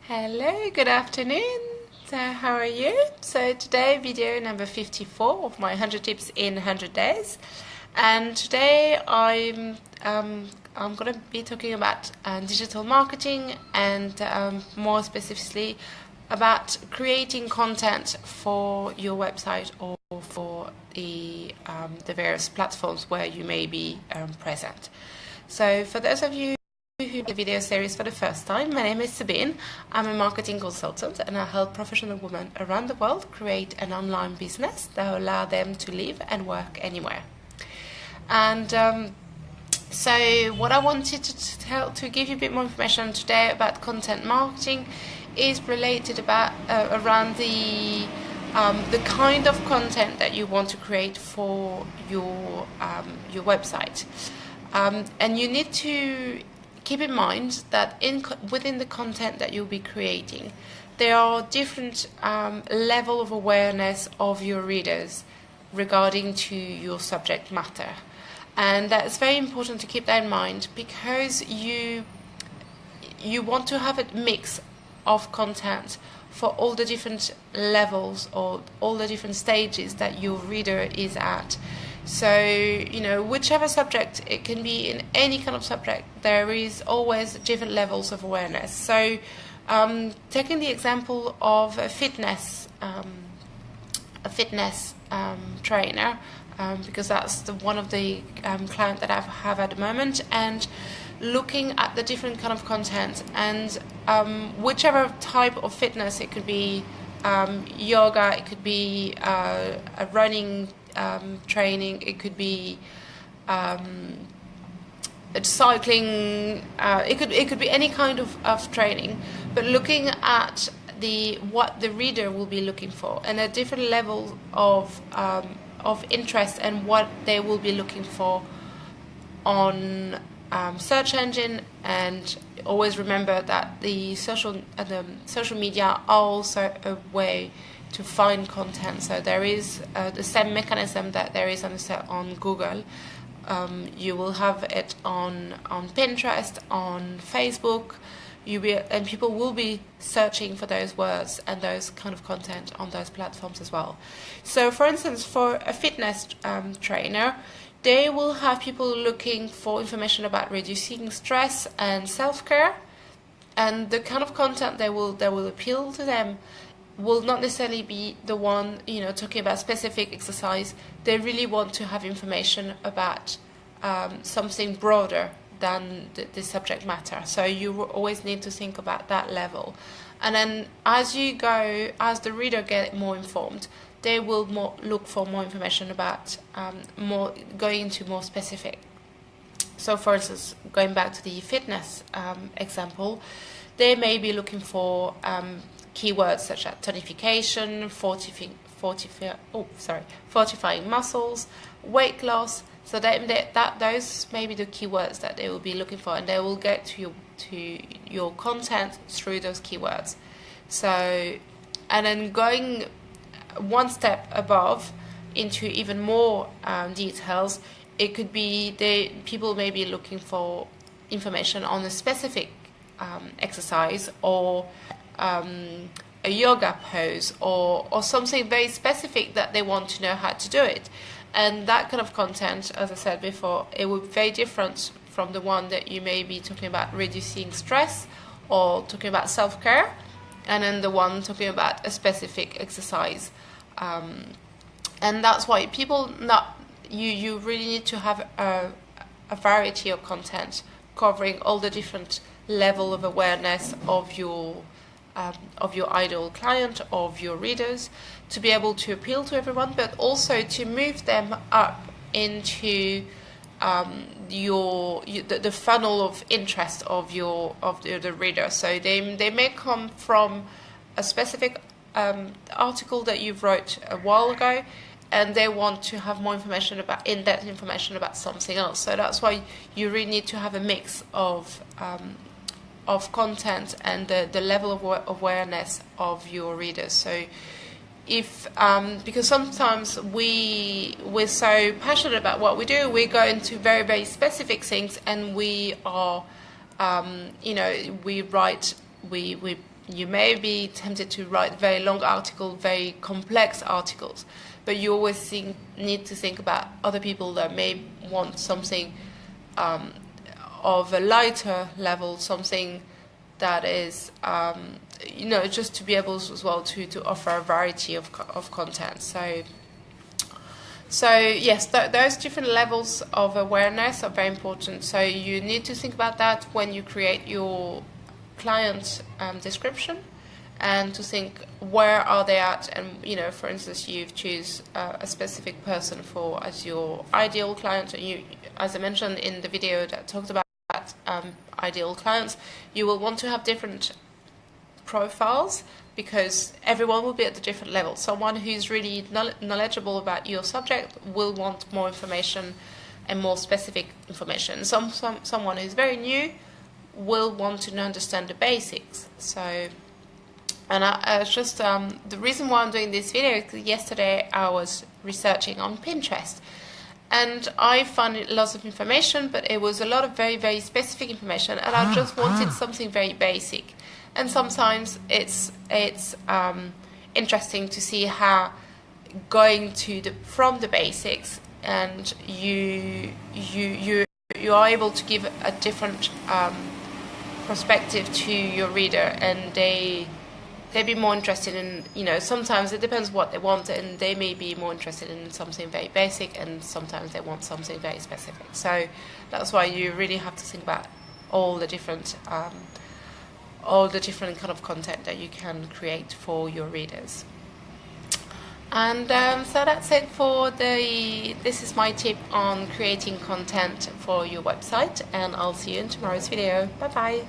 Hello, good afternoon. So how are you? So today video number 54 of my 100 tips in 100 days. And today I'm going to be talking about digital marketing and more specifically about creating content for your website or for the various platforms where you may be present. So for those of you who the video series for the first time, my name is Sabine. I'm a marketing consultant and I help professional women around the world create an online business that will allow them to live and work anywhere. And so what I wanted to give you a bit more information today about content marketing is related around the kind of content that you want to create for your website. And you need to keep in mind that within the content that you'll be creating, there are different level of awareness of your readers regarding to your subject matter. And that's very important to keep that in mind because you want to have a mix of content for all the different levels or all the different stages that your reader is at. So, whichever subject, it can be in any kind of subject, there is always different levels of awareness. So, taking the example of a fitness trainer, because that's one of the clients that I have at the moment, and looking at the different kind of content and whichever type of fitness, it could be yoga, it could be a running training, it could be cycling, it could be any kind of training, but looking at what the reader will be looking for and a different level of interest and what they will be looking for on search engine. And always remember that the social media are also a way to find content. So there is the same mechanism that there is on Google. You will have it on Pinterest, on Facebook. And people will be searching for those words and those kind of content on those platforms as well. So, for instance, for a fitness trainer, they will have people looking for information about reducing stress and self-care, and the kind of content that will appeal to them will not necessarily be the one talking about specific exercise. They really want to have information about something broader than the subject matter. So you always need to think about that level. And then as the reader get more informed, they will look for more information about going into more specific. So for instance, going back to the fitness example, they may be looking for keywords such as tonification, fortifying muscles, weight loss. So those may be the keywords that they will be looking for, and they will get to your content through those keywords. So, and then going one step above into even more details, it could be people may be looking for information on a specific exercise or a yoga pose or something very specific that they want to know how to do it. And that kind of content, as I said before, it will be very different from the one that you may be talking about reducing stress or talking about self-care, and then the one talking about a specific exercise. And that's why you really need to have a variety of content covering all the different level of awareness of your ideal client, of your readers, to be able to appeal to everyone, but also to move them up into the funnel of interest of the reader. So they may come from a specific article that you've wrote a while ago, and they want to have more information in-depth information about something else. So that's why you really need to have a mix of content and the level of awareness of your readers. So because sometimes we're so passionate about what we do, we go into very, very specific things, and we are, we you may be tempted to write very long articles, very complex articles, but you always need to think about other people that may want something of a lighter level, something that is, just to be able as well to offer a variety of content. So yes, those different levels of awareness are very important. So you need to think about that when you create your client description, and to think where are they at, and for instance, you've choose a specific person as your ideal client. And you, as I mentioned in the video that talked about ideal clients, you will want to have different profiles, because everyone will be at a different level. Someone who's really knowledgeable about your subject will want more information and more specific information. Someone who's very new will want to understand the basics. So, and I just the reason why I'm doing this video is because yesterday I was researching on Pinterest, and I found lots of information, but it was a lot of very, very specific information, and I just wanted something very basic. And sometimes it's interesting to see how going from the basics, and you are able to give a different perspective to your reader, and they'd be more interested in, sometimes it depends what they want, and they may be more interested in something very basic, and sometimes they want something very specific. So that's why you really have to think about all the different kind of content that you can create for your readers. And so that's it for this is my tip on creating content for your website, and I'll see you in tomorrow's video. Bye bye.